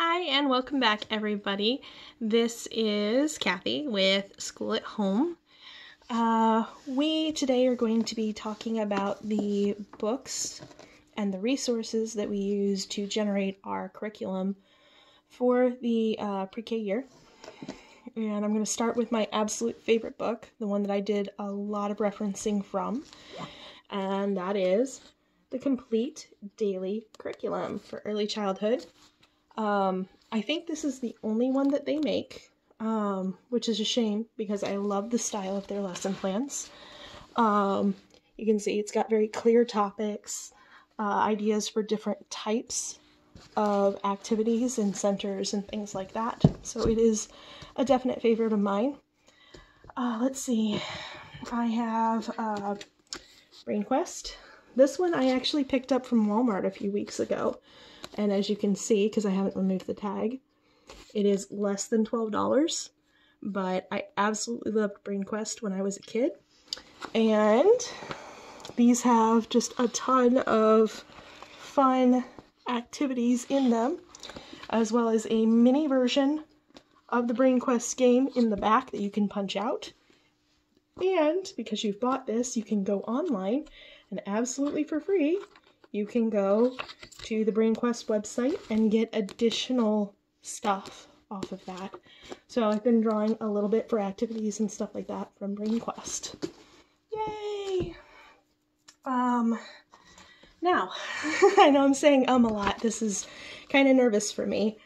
Hi and welcome back everybody. This is Kathy with School at Home. We today are going to be talking about the books and the resources that we use to generate our curriculum for the pre-K year. And I'm going to start with my absolute favorite book, the one that I did a lot of referencing from, and that is The Complete Daily Curriculum for Early Childhood. I think this is the only one that they make, which is a shame because I love the style of their lesson plans. You can see it's got very clear topics, ideas for different types of activities and centers and things like that. So it is a definite favorite of mine. Let's see. I have BrainQuest. This one I actually picked up from Walmart a few weeks ago. And as you can see, because I haven't removed the tag, it is less than $12. But I absolutely loved BrainQuest when I was a kid. And these have just a ton of fun activities in them, as well as a mini version of the BrainQuest game in the back that you can punch out. And because you've bought this, you can go online and absolutely for free, you can go to the BrainQuest website and get additional stuff off of that. So I've been drawing a little bit for activities and stuff like that from BrainQuest. Yay! Now, I know I'm saying a lot. This is kind of nervous for me.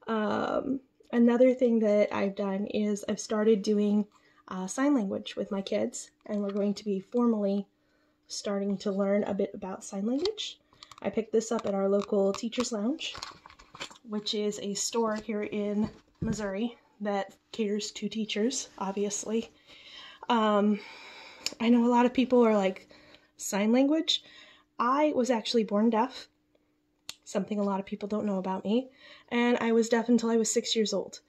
Another thing that I've done is I've started doing sign language with my kids, and we're going to be formally starting to learn a bit about sign language. I picked this up at our local Teachers Lounge, which is a store here in Missouri that caters to teachers, obviously. I know a lot of people are like, sign language? I was actually born deaf, something a lot of people don't know about me, and I was deaf until I was 6 years old.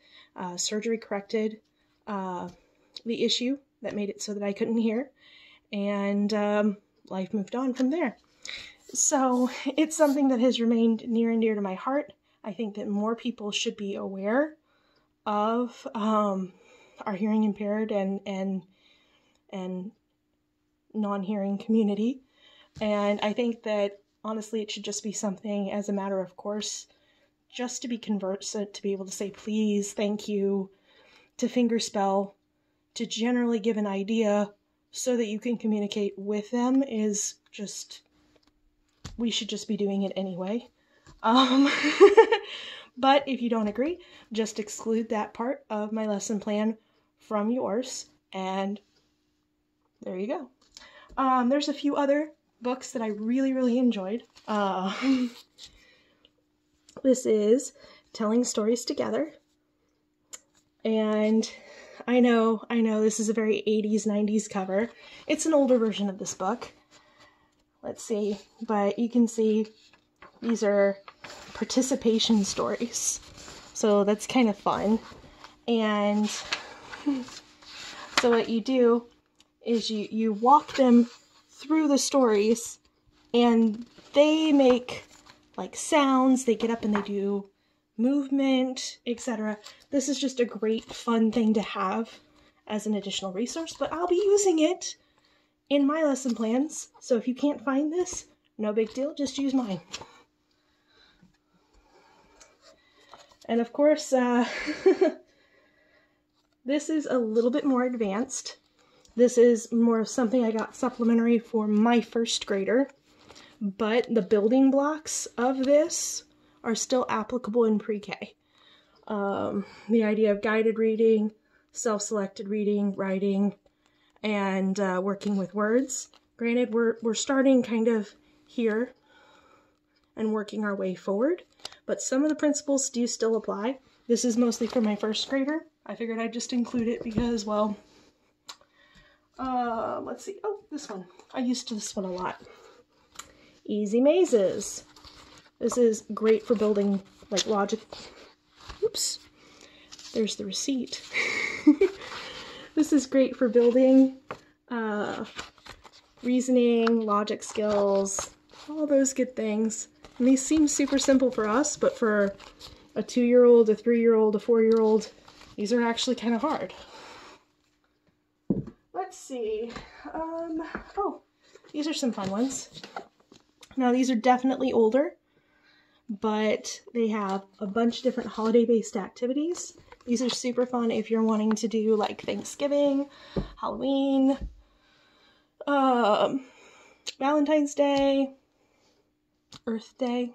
Surgery corrected the issue that made it so that I couldn't hear, and life moved on from there. So it's something that has remained near and dear to my heart. I think that more people should be aware of our hearing impaired and non-hearing community. And I think that honestly it should just be something as a matter of course, just to be conversant, to be able to say please, thank you, to fingerspell, to generally give an idea so that you can communicate with them is just, we should just be doing it anyway. But if you don't agree, just exclude that part of my lesson plan from yours, and there you go. There's a few other books that I really enjoyed. This is Telling Stories Together, and I know this is a very 80s, 90s cover. It's an older version of this book. Let's see, but you can see these are participation stories. So that's kind of fun. And so what you do is you walk them through the stories and they make like sounds, they get up and they do movement, etc. This is just a great fun thing to have as an additional resource, but I'll be using it in my lesson plans. So if you can't find this, no big deal, just use mine. And of course, this is a little bit more advanced. This is more of something I got supplementary for my first grader, but the building blocks of this are still applicable in pre-K. The idea of guided reading, self-selected reading, writing, and working with words. Granted, we're starting kind of here and working our way forward, but some of the principles do still apply. This is mostly for my first grader. I figured I'd just include it because, well, let's see. Oh, this one. I used this one a lot. Easy Mazes. This is great for building, like, logic. Oops. There's the receipt. This is great for building reasoning, logic skills, all those good things. And these seem super simple for us, but for a 2-year-old, a 3-year-old, a 4-year-old. These are actually kind of hard. Let's see. Oh, these are some fun ones. Now, these are definitely older, but they have a bunch of different holiday-based activities. These are super fun if you're wanting to do like Thanksgiving, Halloween, Valentine's Day, Earth Day.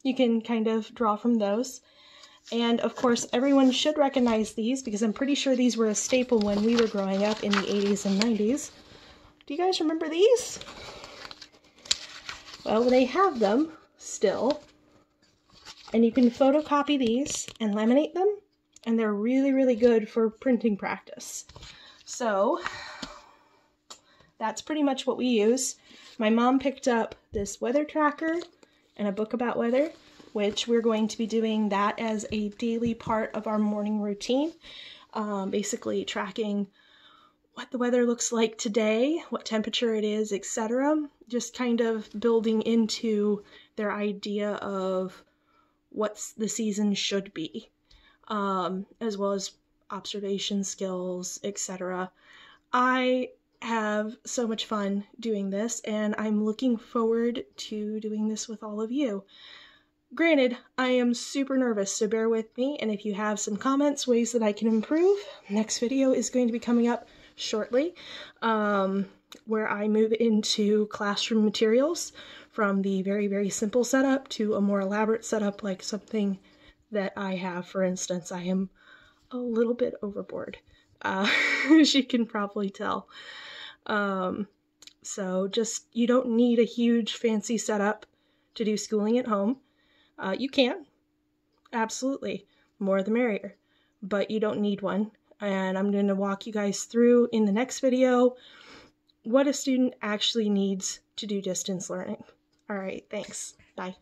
You can kind of draw from those. And of course, everyone should recognize these because I'm pretty sure these were a staple when we were growing up in the 80s and 90s. Do you guys remember these? Well, they have them still, and you can photocopy these and laminate them, and they're really, really good for printing practice. So that's pretty much what we use. My mom picked up this weather tracker and a book about weather, which we're going to be doing that as a daily part of our morning routine, basically tracking what the weather looks like today, what temperature it is, etc. Just kind of building into their idea of what the season should be, as well as observation skills, etc. I have so much fun doing this, and I'm looking forward to doing this with all of you. Granted, I am super nervous, so bear with me, and if you have some comments, ways that I can improve, next video is going to be coming up shortly, where I move into classroom materials from the very, very simple setup to a more elaborate setup, like something that I have. For instance, I am a little bit overboard, as you can probably tell. So just, you don't need a huge fancy setup to do schooling at home. You can, absolutely, more the merrier, but you don't need one. And I'm going to walk you guys through in the next video what a student actually needs to do distance learning. All right, thanks. Bye.